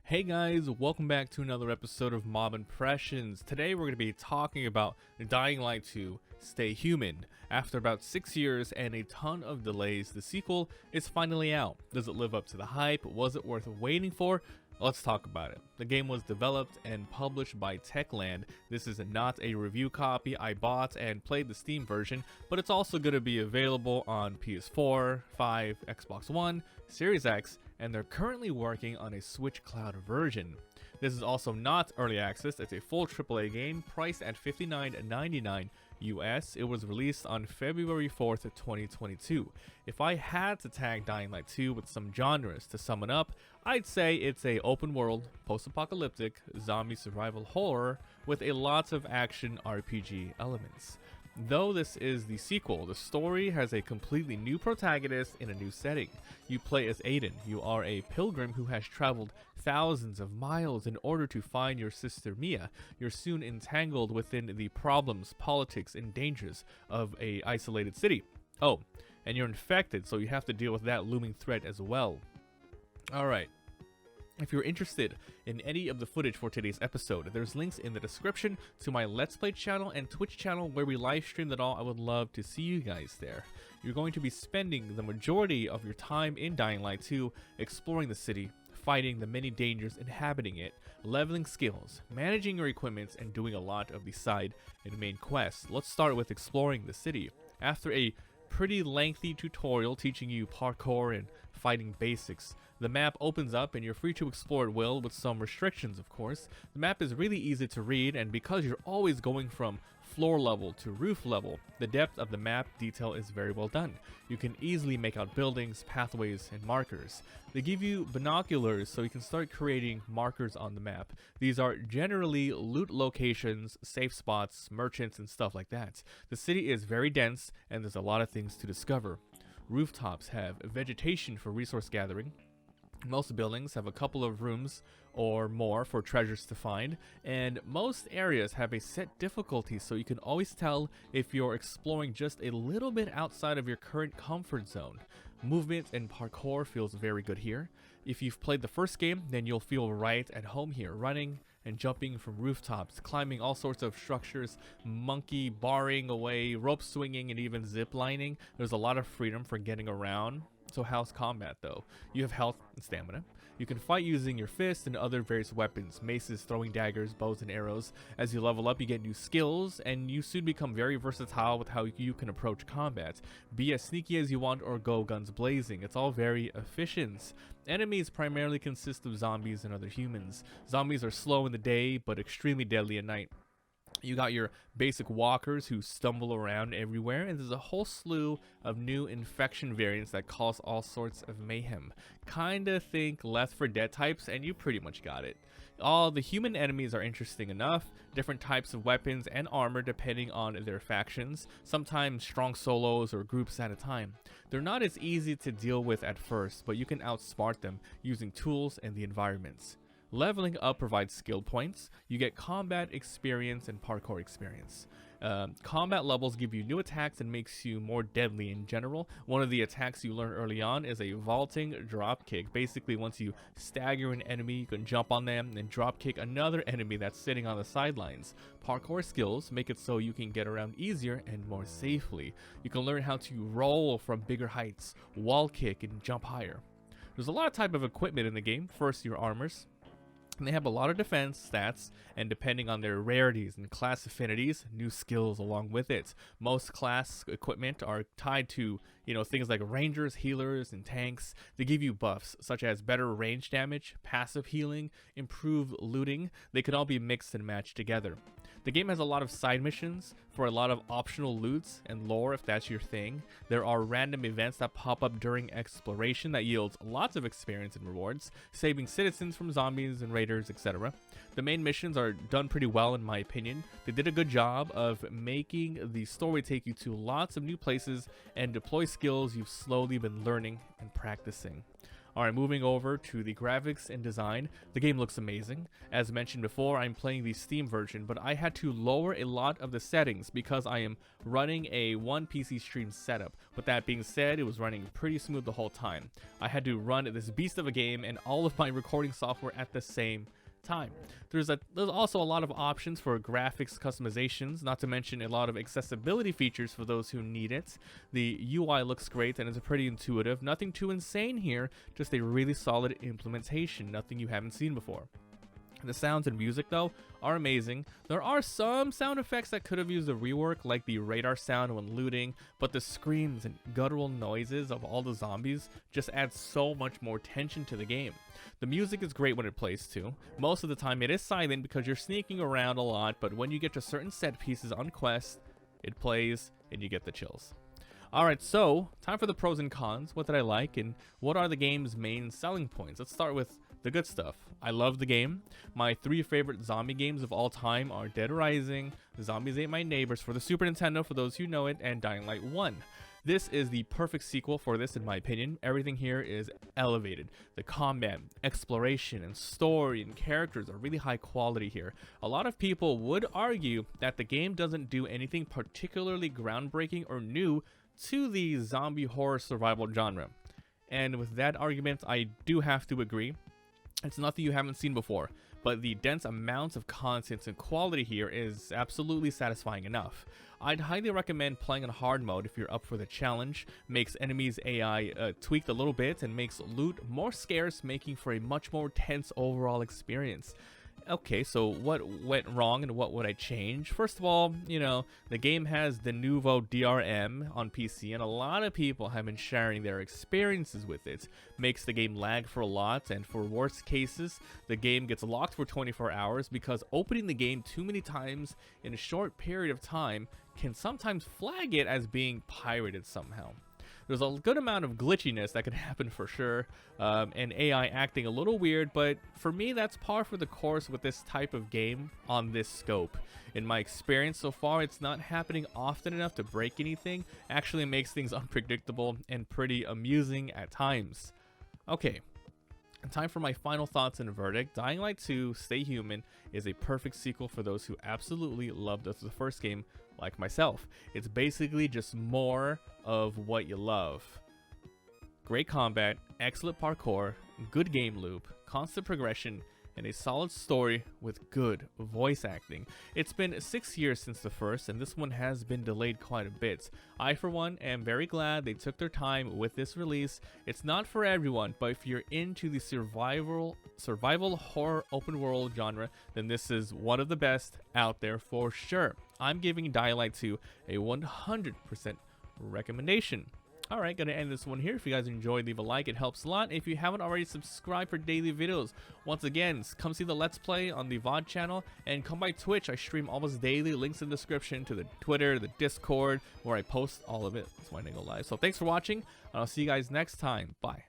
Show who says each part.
Speaker 1: Hey guys, welcome back to another episode of Mabimpressions. Today we're going to be talking about Dying Light 2 Stay Human. After about 6 years and a ton of delays, the sequel is finally out. Does it live up to the hype? Was it worth waiting for? Let's talk about it. The game was developed and published by Techland. This is not a review copy. I bought and played the Steam version, but it's also going to be available on PS4, 5, Xbox One, Series X, and they're currently working on a Switch Cloud version. This is also not early access. It's a full AAA game priced at $59.99 US. It was released on February 4th, 2022. If I had to tag Dying Light 2 with some genres to sum it up, I'd say it's a open world, post-apocalyptic, zombie survival horror with a lot of action RPG elements. Though this is the sequel, the story has a completely new protagonist in a new setting. You play as Aiden. You are a pilgrim who has traveled thousands of miles in order to find your sister Mia. You're soon entangled within the problems, politics, and dangers of a isolated city. Oh, and you're infected, so you have to deal with that looming threat as well. Alright. If you're interested in any of the footage for today's episode, there's links in the description to my Let's Play channel and Twitch channel where we live stream it all. I would love to see you guys there. You're going to be spending the majority of your time in Dying Light 2 exploring the city, fighting the many dangers inhabiting it, leveling skills, managing your equipment, and doing a lot of the side and main quests. Let's start with exploring the city. After a pretty lengthy tutorial teaching you parkour and fighting basics, the map opens up and you're free to explore at will with some restrictions, of course. The map is really easy to read, and because you're always going from floor level to roof level, the depth of the map detail is very well done. You can easily make out buildings, pathways, and markers. They give you binoculars so you can start creating markers on the map. These are generally loot locations, safe spots, merchants, and stuff like that. The city is very dense and there's a lot of things to discover. Rooftops have vegetation for resource gathering. Most buildings have a couple of rooms or more for treasures to find, and most areas have a set difficulty so you can always tell if you're exploring just a little bit outside of your current comfort zone. Movement and parkour feels very good here. If you've played the first game, then you'll feel right at home here, running and jumping from rooftops, climbing all sorts of structures, monkey barring away, rope swinging, and even zip lining. There's a lot of freedom for getting around. So how's combat though? You have health and stamina. You can fight using your fists and other various weapons, maces, throwing daggers, bows, and arrows. As you level up, you get new skills, and you soon become very versatile with how you can approach combat. Be as sneaky as you want or go guns blazing. It's all very efficient. Enemies primarily consist of zombies and other humans. Zombies are slow in the day, but extremely deadly at night. You got your basic walkers who stumble around everywhere, and there's a whole slew of new infection variants that cause all sorts of mayhem. Kinda think Left 4 Dead types, and you pretty much got it. All the human enemies are interesting enough, different types of weapons and armor depending on their factions, sometimes strong solos or groups at a time. They're not as easy to deal with at first, but you can outsmart them using tools and the environments. Leveling up provides skill points. You get combat experience and parkour experience. Combat levels give you new attacks and makes you more deadly in general. One of the attacks you learn early on is a vaulting drop kick. Basically, once you stagger an enemy, you can jump on them and drop kick another enemy that's sitting on the sidelines. Parkour skills make it so you can get around easier and more safely. You can learn how to roll from bigger heights, wall kick, and jump higher. There's a lot of type of equipment in the game. First, your armors. And they have a lot of defense stats, and depending on their rarities and class affinities, new skills along with it. Most class equipment are tied to, things like rangers, healers, and tanks. They give you buffs such as better range damage, passive healing, improved looting. They can all be mixed and matched together. The game has a lot of side missions for a lot of optional loots and lore if that's your thing. There are random events that pop up during exploration that yields lots of experience and rewards, saving citizens from zombies and raiders, etc. The main missions are done pretty well in my opinion. They did a good job of making the story take you to lots of new places and deploy skills you've slowly been learning and practicing. Alright, moving over to the graphics and design. The game looks amazing. As mentioned before, I'm playing the Steam version, but I had to lower a lot of the settings because I am running a one PC stream setup. With that being said, it was running pretty smooth the whole time. I had to run this beast of a game and all of my recording software at the same time. There's also a lot of options for graphics customizations, not to mention a lot of accessibility features for those who need it. The UI looks great and it's pretty intuitive. Nothing too insane here, just a really solid implementation, nothing you haven't seen before. The sounds and music, though, are amazing. There are some sound effects that could have used a rework, like the radar sound when looting, but the screams and guttural noises of all the zombies just add so much more tension to the game. The music is great when it plays too. Most of the time it is silent because you're sneaking around a lot, but when you get to certain set pieces on quest, it plays and you get the chills. Alright, so time for the pros and cons. What did I like and what are the game's main selling points? Let's start with the good stuff. I love the game. My 3 favorite zombie games of all time are Dead Rising, Zombies Ate My Neighbors for the Super Nintendo for those who know it, and Dying Light 1. This is the perfect sequel for this in my opinion. Everything here is elevated. The combat, exploration, and story and characters are really high quality here. A lot of people would argue that the game doesn't do anything particularly groundbreaking or new to the zombie horror survival genre. And with that argument, I do have to agree. It's nothing you haven't seen before, but the dense amounts of content and quality here is absolutely satisfying enough. I'd highly recommend playing on hard mode if you're up for the challenge. Makes enemies AI tweaked a little bit and makes loot more scarce, making for a much more tense overall experience. Okay, so what went wrong and what would I change? First of all, you know, the game has the Nouveau DRM on PC and a lot of people have been sharing their experiences with it. Makes the game lag for a lot, and for worst cases, the game gets locked for 24 hours because opening the game too many times in a short period of time can sometimes flag it as being pirated somehow. There's a good amount of glitchiness that can happen for sure, and AI acting a little weird, but for me that's par for the course with this type of game on this scope. In my experience so far, it's not happening often enough to break anything. Actually makes things unpredictable and pretty amusing at times. Okay, time for my final thoughts and verdict. Dying Light 2 Stay Human is a perfect sequel for those who absolutely loved the first game like myself. It's basically just more of what you love. Great combat, excellent parkour, good game loop, constant progression, and a solid story with good voice acting. It's been 6 years since the first, and this one has been delayed quite a bit. I, for one, am very glad they took their time with this release. It's not for everyone, but if you're into the survival horror open world genre, then this is one of the best out there for sure. I'm giving Dying Light 2 a 100% recommendation. Alright, gonna end this one here. If you guys enjoyed, leave a like, it helps a lot. If you haven't already, subscribe for daily videos. Once again, come see the Let's Play on the VOD channel, and come by Twitch. I stream almost daily. Links in the description to the Twitter, the Discord, where I post all of it. That's why I go live. So thanks for watching, and I'll see you guys next time. Bye.